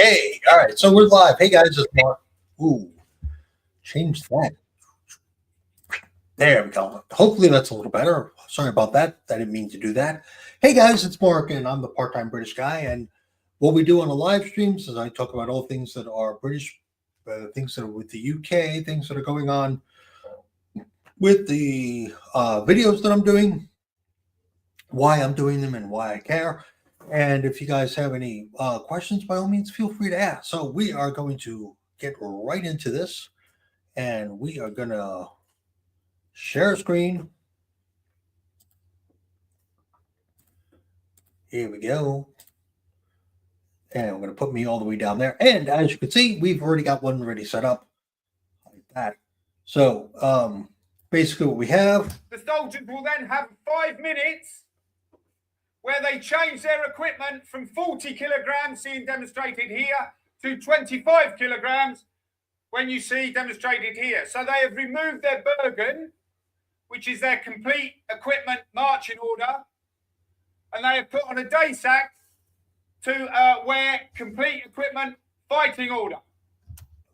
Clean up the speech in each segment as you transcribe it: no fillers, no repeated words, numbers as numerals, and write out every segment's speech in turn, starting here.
Okay, all right, so we're live. Hey guys, it's Mark. Ooh, change that. There we go. Hopefully that's a little better. Sorry about that. I didn't mean to do that. Hey guys, it's Mark, and I'm the part-time British guy. And what we do on the live streams is I talk about all things that are British, things that are with the UK, things that are going on with the videos that I'm doing, why I'm doing them, and why I care. And if you guys have any questions, by all means, feel free to ask. So we are going to get right into this, and we are going to share a screen. Here we go. And we're going to put me all the way down there. And as you can see, we've already got one already set up like that. So basically what we have. The soldiers will then have 5 minutes where they change their equipment from 40 kilograms, seen demonstrated here, to 25 kilograms when you see demonstrated here. So they have removed their Bergen, which is their complete equipment marching order, and they have put on a day sack to wear complete equipment fighting order.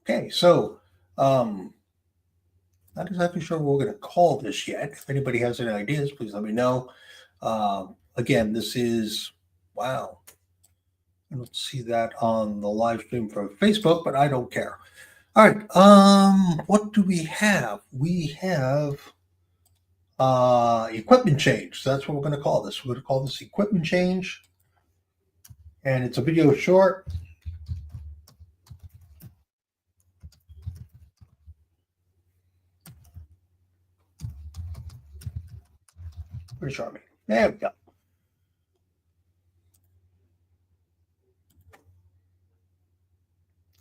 Okay, so not exactly sure what we're going to call this yet. If anybody has any ideas, please let me know. Again, this is, wow, I don't see that on the live stream for Facebook, but I don't care. All right, what do we have? We have equipment change. So that's what we're going to call this. We're going to call this equipment change, and it's a video short. British Army. There we go.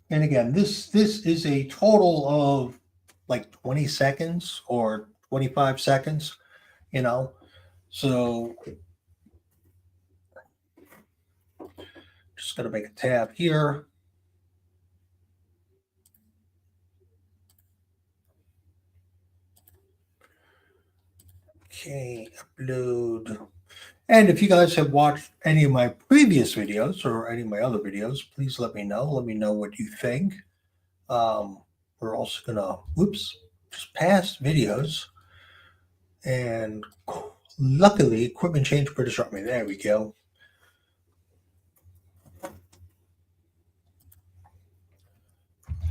And again, this is a total of like 20 seconds or 25 seconds, you know. So just going to make a tab here. Okay, upload. And if you guys have watched any of my previous videos or any of my other videos, please let me know. Let me know what you think. We're also going to, just past videos. And luckily, equipment change British Army. There we go.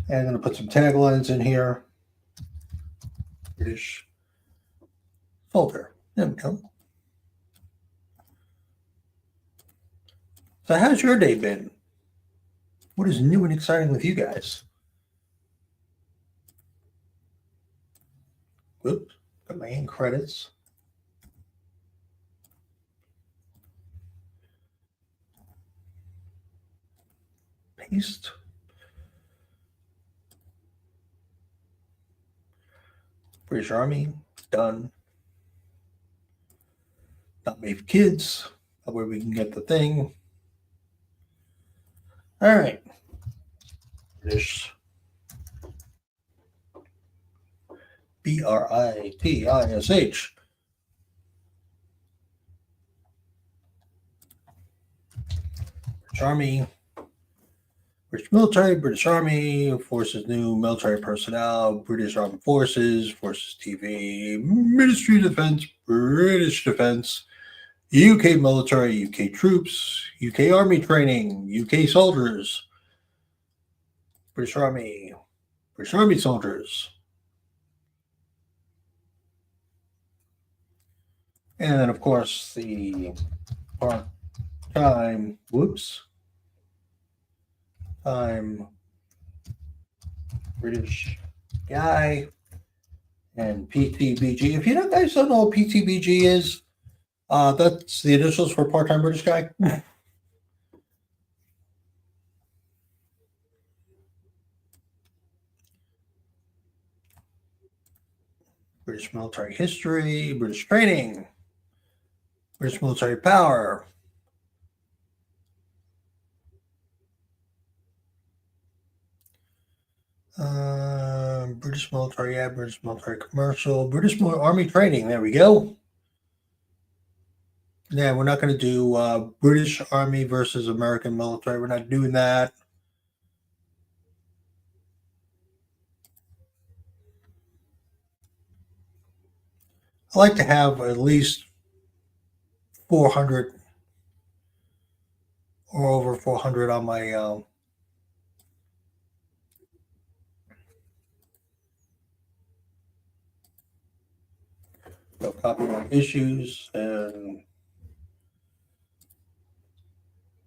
And I'm going to put some taglines in here. British soldier. There we go. So how's your day been? What is new and exciting with you guys? Oops, got my end credits. Paste. British Army, done. Not made for kids, where we can get the thing. All right. British. BRITISH. British Army. British military, British Army, Forces New, military personnel, British Armed Forces, Forces TV, Ministry of Defense, British Defense, UK military, UK troops, UK Army training, UK soldiers, British Army soldiers. And then, of course, the part-time, I'm British guy and PTBG. If you guys don't know what PTBG is, that's the initials for part-time British guy. British military history, British training, British military power. British military, British military commercial, British Army training. There we go. Yeah, we're not going to do British Army versus American military. We're not doing that. I like to have at least 400 or over 400 on my copyright issues, and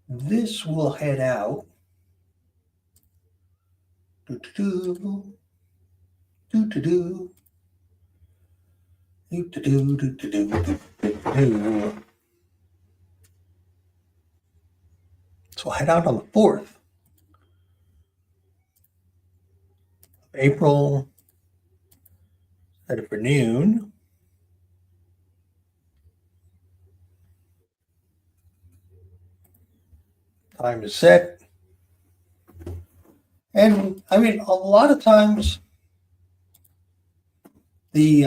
this will head out. Do-do-do. Do-do-do. Do-do-do. Do-do-do. So I'll head out on the 4th of April, headed for noon. Time is set. And I mean, a lot of times the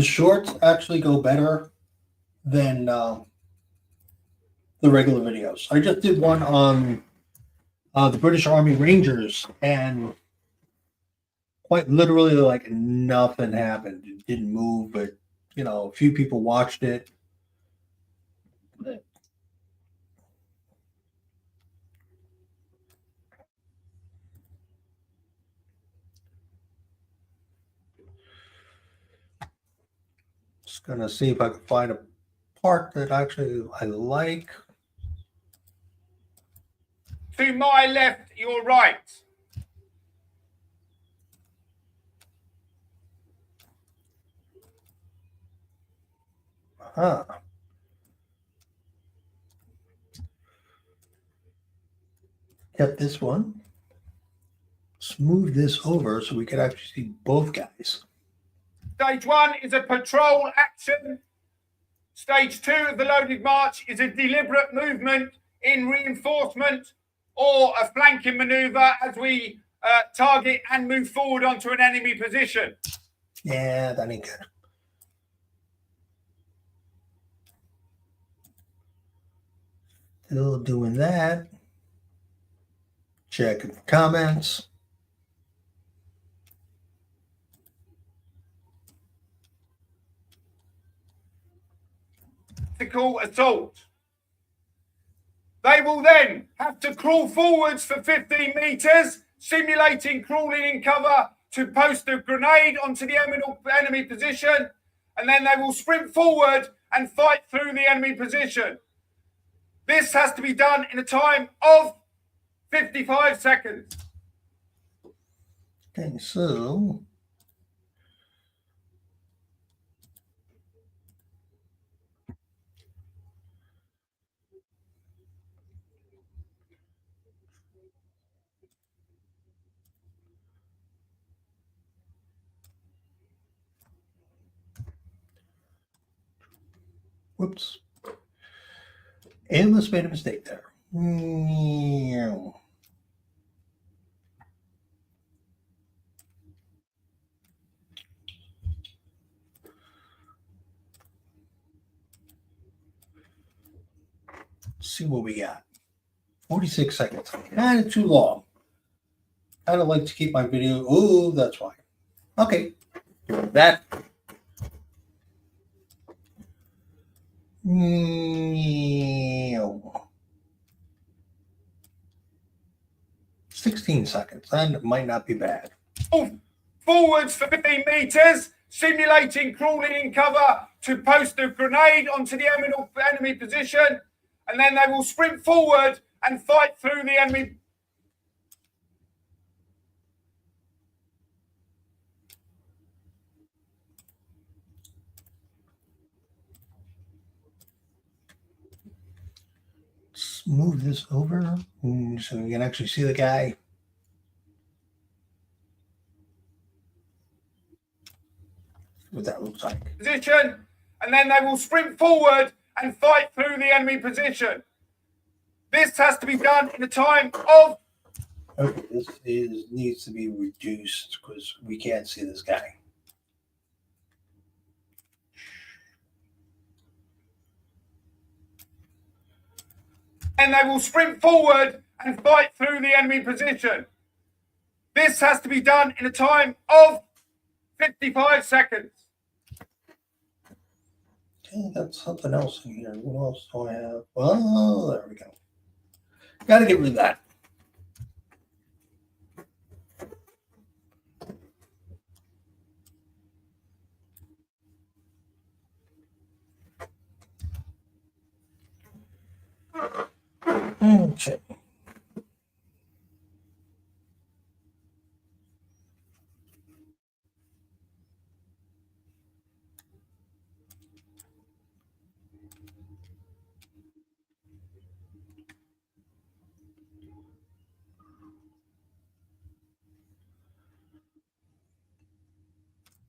shorts actually go better than the regular videos. I just did one on the British Army Rangers, and quite literally, like, nothing happened. It didn't move, but you know, a few people watched it. Just gonna see if I can find a part that actually I like. To my left, your right. Huh. Kept this one. Smooth this over so we could actually see both guys. Stage 1 is a patrol action. Stage 2 of the loaded march is a deliberate movement in reinforcement or a flanking maneuver as we target and move forward onto an enemy position. Yeah, that ain't good. Still doing that. Checking for comments. Tactical assault. They will then have to crawl forwards for 15 meters, simulating crawling in cover to post a grenade onto the enemy position, and then they will sprint forward and fight through the enemy position. This has to be done in a time of 55 seconds. Okay, so whoops. Almost made a mistake there. Let's see what we got. 46 seconds. Kind of too long. I don't like to keep my video. Oh, that's why. Okay. That. 16 seconds. That might not be bad. Forwards for 15 meters, simulating crawling in cover to post a grenade onto the enemy position, and then they will sprint forward and fight through the enemy. Let's move this over so we can actually see the guy. What that looks like. Position, and then they will sprint forward and fight through the enemy position. This has to be done in a time of. Okay, this needs to be reduced because we can't see this guy. And they will sprint forward and fight through the enemy position. This has to be done in a time of 55 seconds. Okay, that's something else in here. What else do I have? Well, there we go. Got to get rid of that. Okay.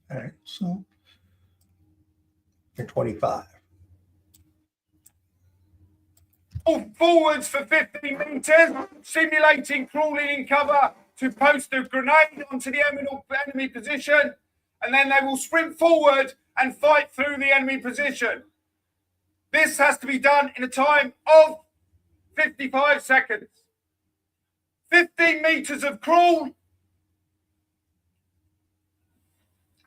All right, so you're 25. Forwards for 50 meters, simulating crawling in cover to post a grenade onto the enemy position, and then they will sprint forward and fight through the enemy position. This has to be done in a time of 55 seconds. 15 meters of crawl,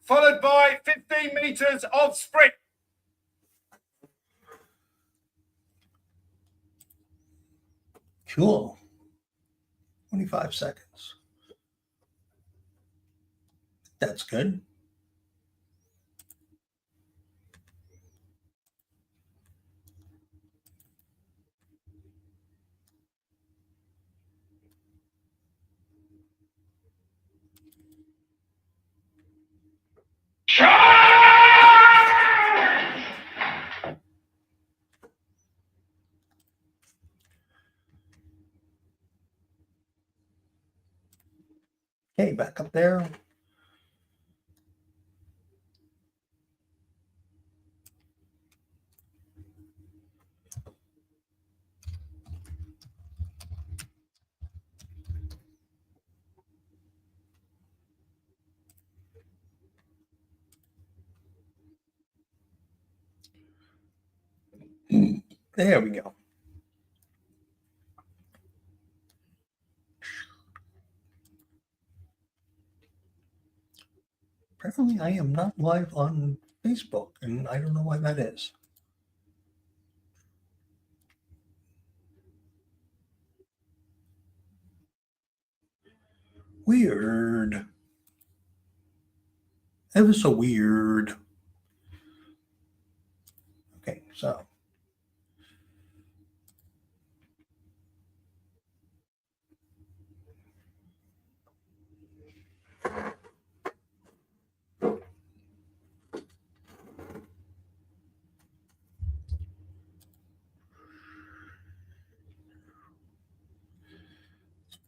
followed by 15 meters of sprint. Cool. 25 seconds. That's good. Okay, back up there. There we go. Apparently, I am not live on Facebook, and I don't know why that is. Weird. Ever so weird. Okay, so.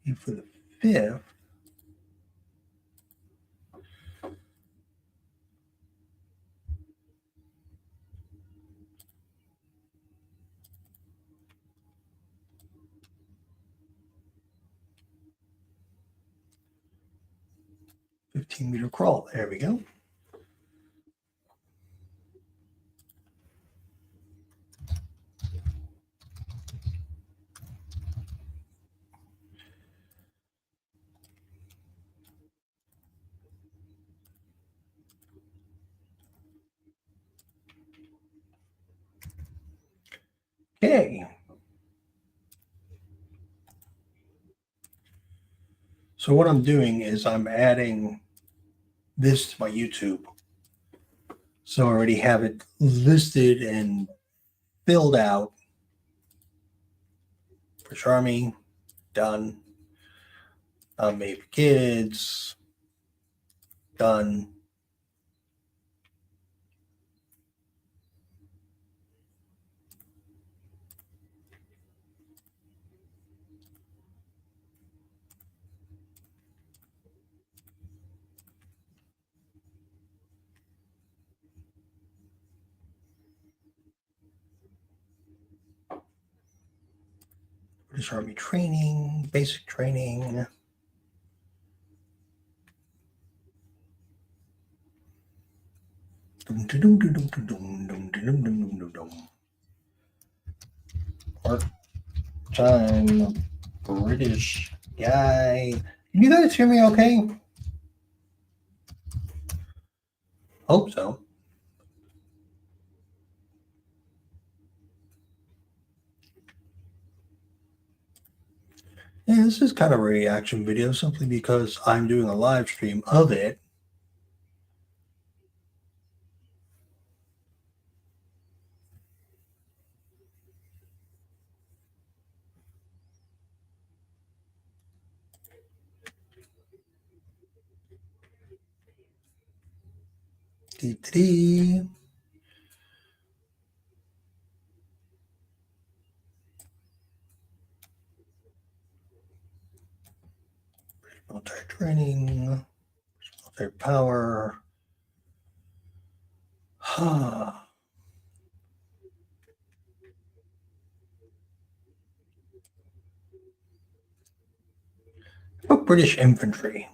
And for the 5th, meter crawl. There we go. Okay. So what I'm doing is I'm adding this to my YouTube. So I already have it listed and filled out. British Army, done. Made for kids, done. British Army training, basic training. Part-time British guy. Can you guys hear me okay? Hope so. Yeah, this is kind of a reaction video simply because I'm doing a live stream of it. Dee-dee. Military training, military power. Oh, British infantry.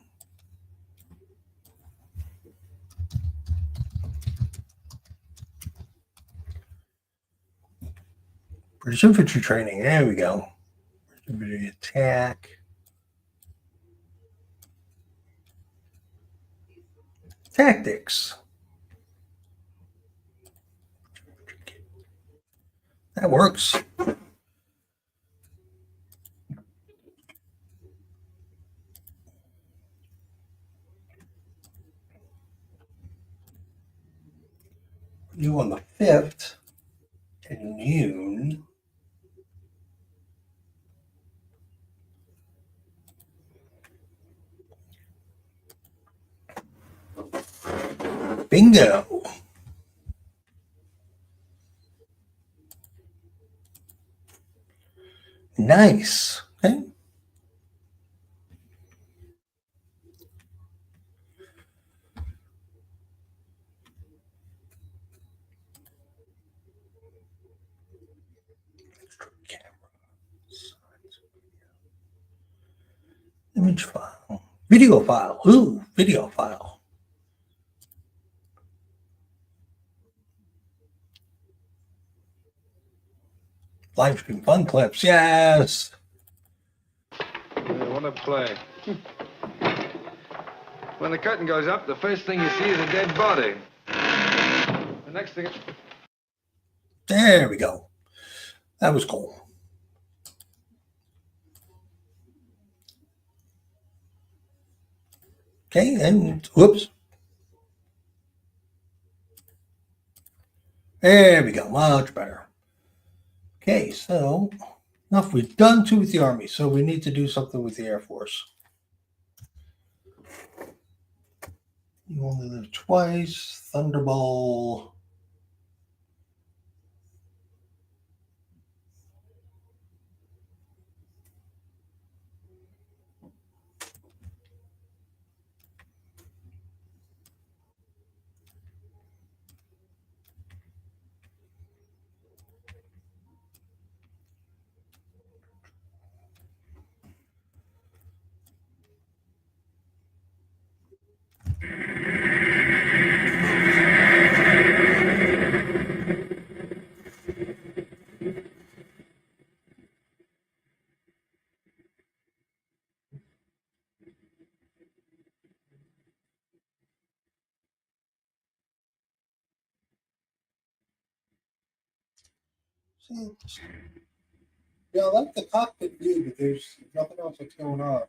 British infantry training. There we go. Infantry attack. Tactics. That works. You on the 5th in June. Bingo. Nice. Okay. Image file. Video file. Ooh, video file. Live stream fun clips. Yes. What a play. When the curtain goes up, the first thing you see is a dead body. The next thing... There we go. That was cool. Okay, and whoops. There we go. Much better. Okay, so enough. We've done 2 with the Army, so we need to do something with the Air Force. You only live twice. Thunderball. Yeah, I like the cockpit view, but there's nothing else that's going on.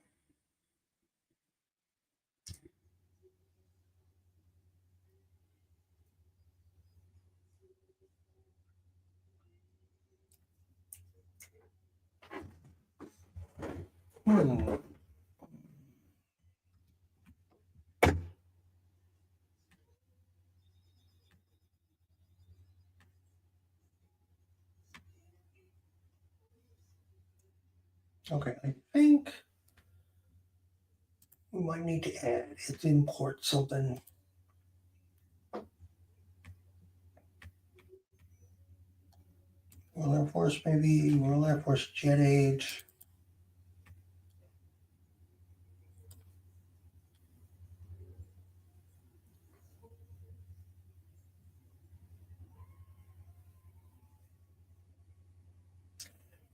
Okay, I think we might need to add it's import something. Royal Air Force, maybe Royal Air Force jet age.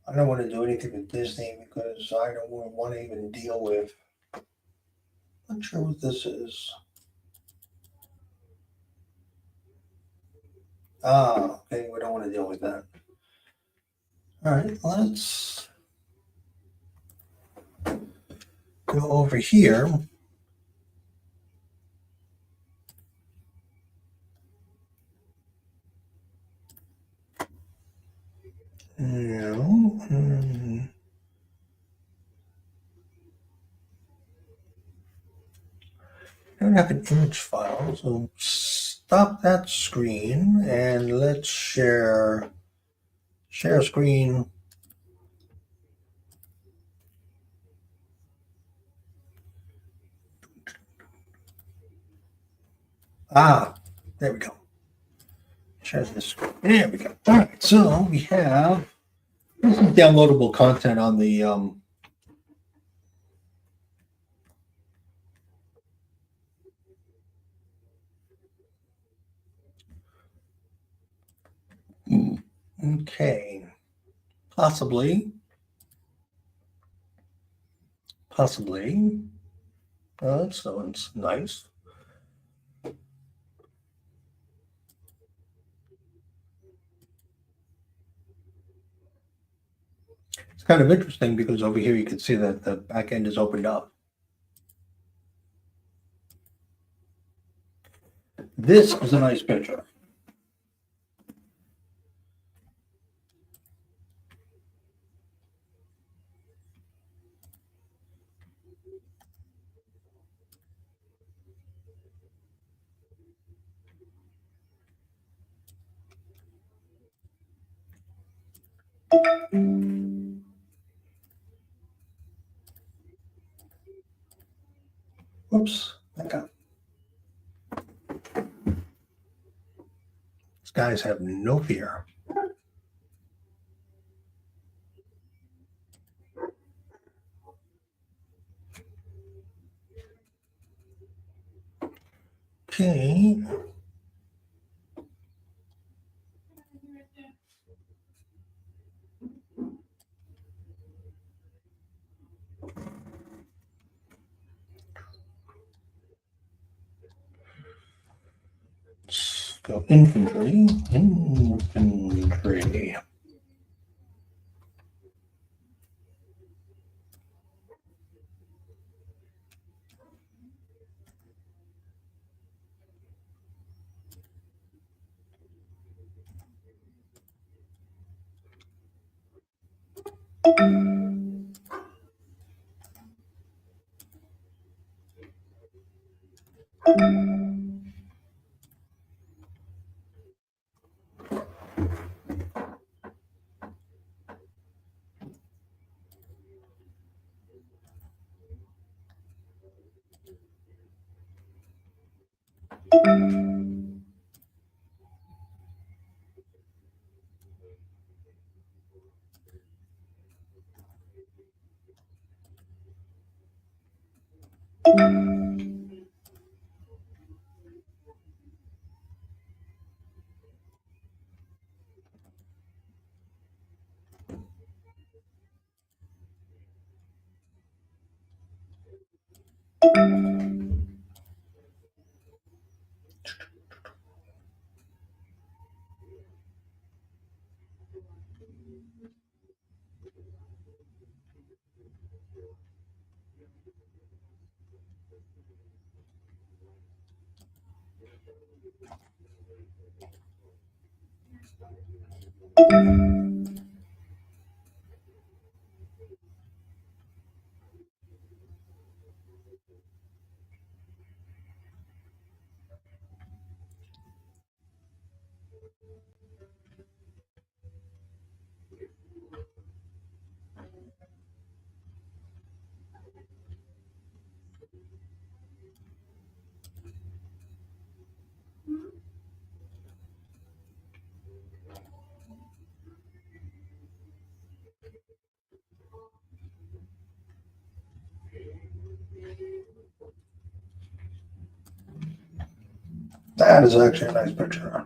I don't want to do anything with Disney because I don't want to even deal with. Not sure what this is. Okay, we don't want to deal with that. All right, let's go over here. No. I don't have an image file, so stop that screen and let's share screen. There we go. Share this screen. There we go. All right, so we have this is downloadable content on the okay. Possibly. So it's nice. It's kind of interesting because over here you can see that the back end is opened up. This is a nice picture. Whoops, back up. These guys have no fear. Okay. Let's go infantry. Infantry. That is actually a nice picture.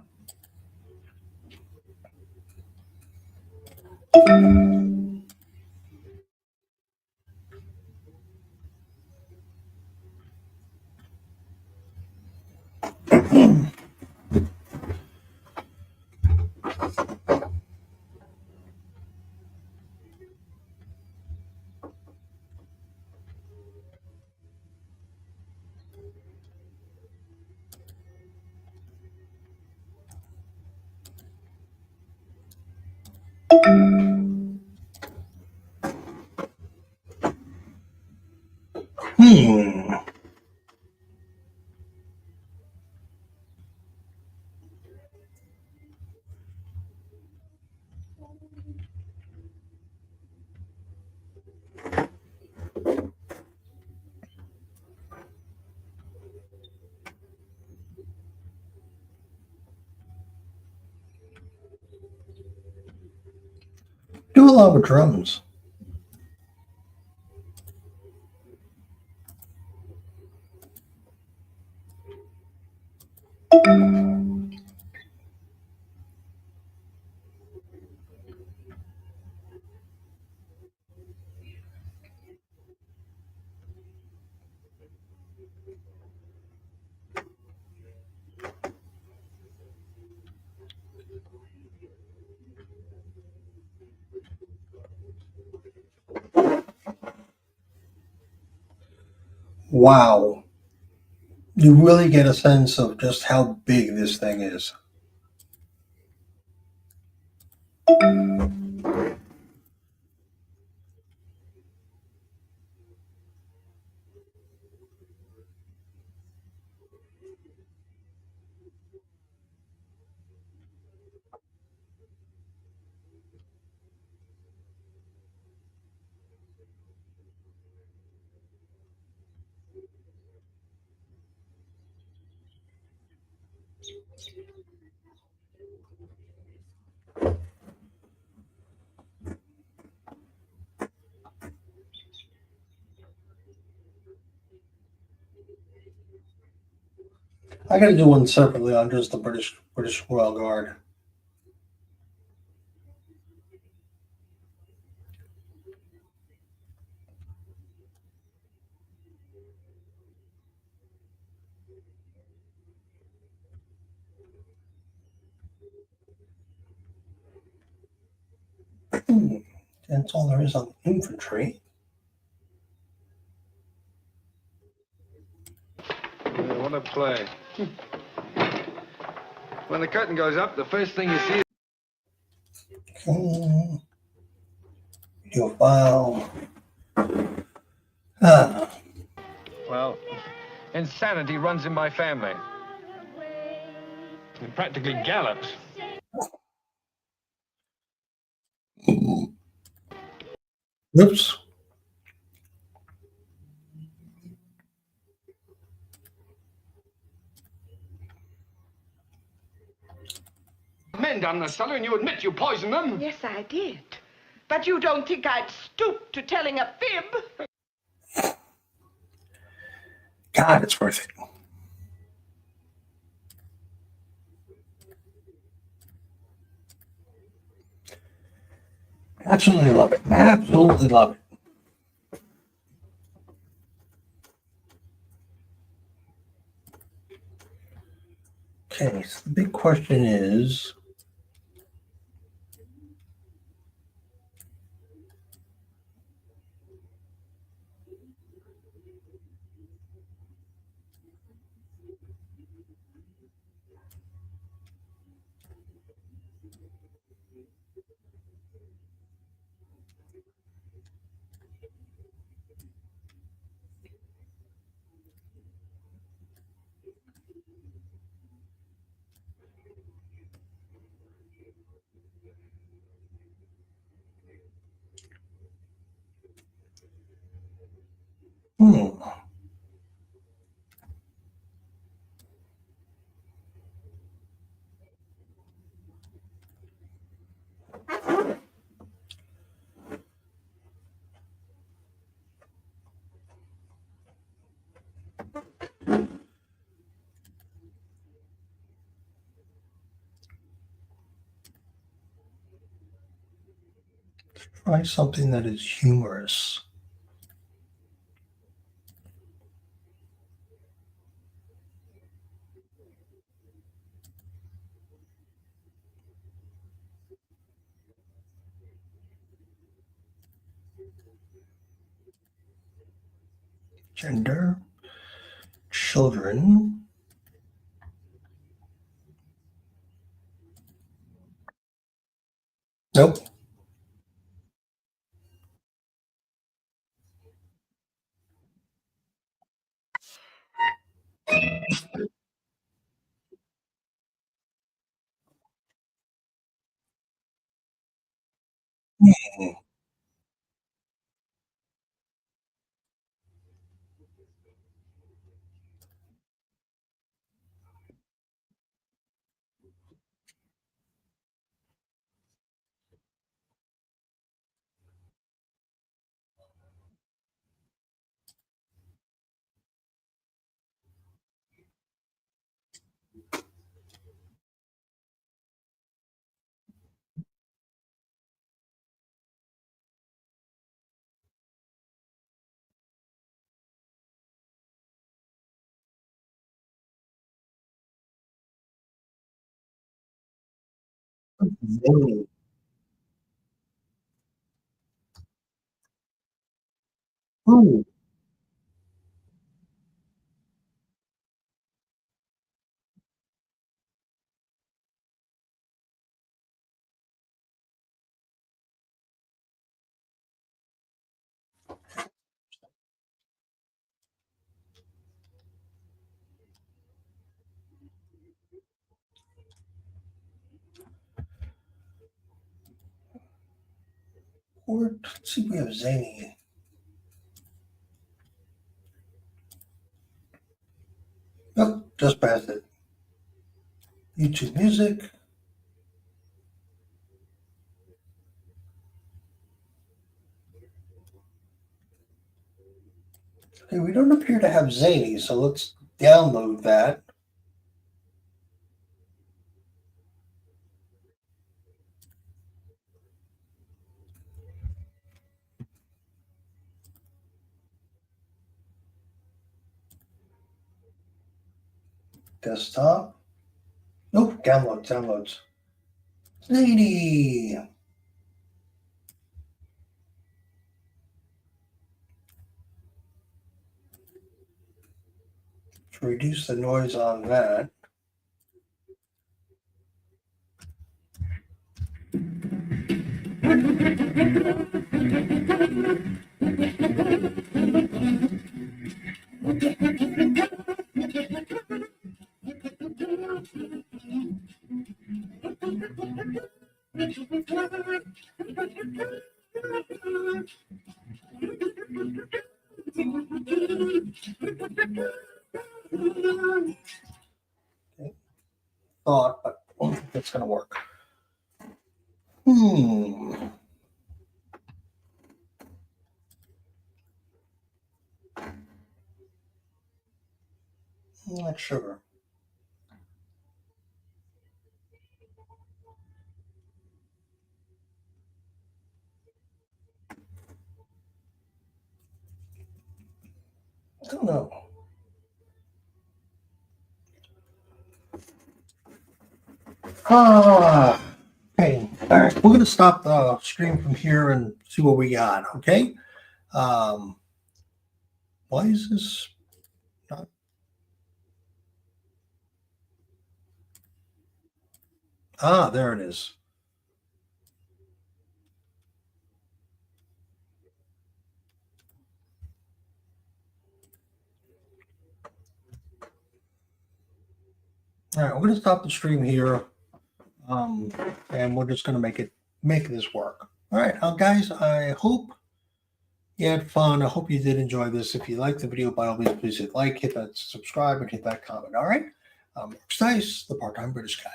Do a lot with drums. Wow. You really get a sense of just how big this thing is. I got to do one separately on just the British Royal Guard. That's all there is on infantry. Yeah, what a play. When the curtain goes up, the first thing you see is... Okay. Video file. Ah. Well, insanity runs in my family. It practically gallops. Oops. Men down the cellar and you admit you poisoned them? Yes, I did. But you don't think I'd stoop to telling a fib? God, it's worth it. Absolutely love it. Absolutely love it. Okay, so the big question is, hmm. Try something that is humorous. Gender, children. Nope. Zany. Ooh. Let's see if we have Zany. Nope, just passed it. YouTube Music. Okay, we don't appear to have Zany, so let's download that. Desktop. Nope, downloads. Zany. To reduce the noise on that. Okay. Thought, but I don't think it's going to work. I'm not sure. I don't know. Okay. All right. We're going to stop the stream from here and see what we got. Okay. Why is this not? There it is. All right. We're going to stop the stream here. And we're just going to make this work. All right. Guys, I hope you had fun. I hope you did enjoy this. If you liked the video, by all means, please hit like, hit that subscribe, and hit that comment. All right. Mark Stice, the part-time British guy.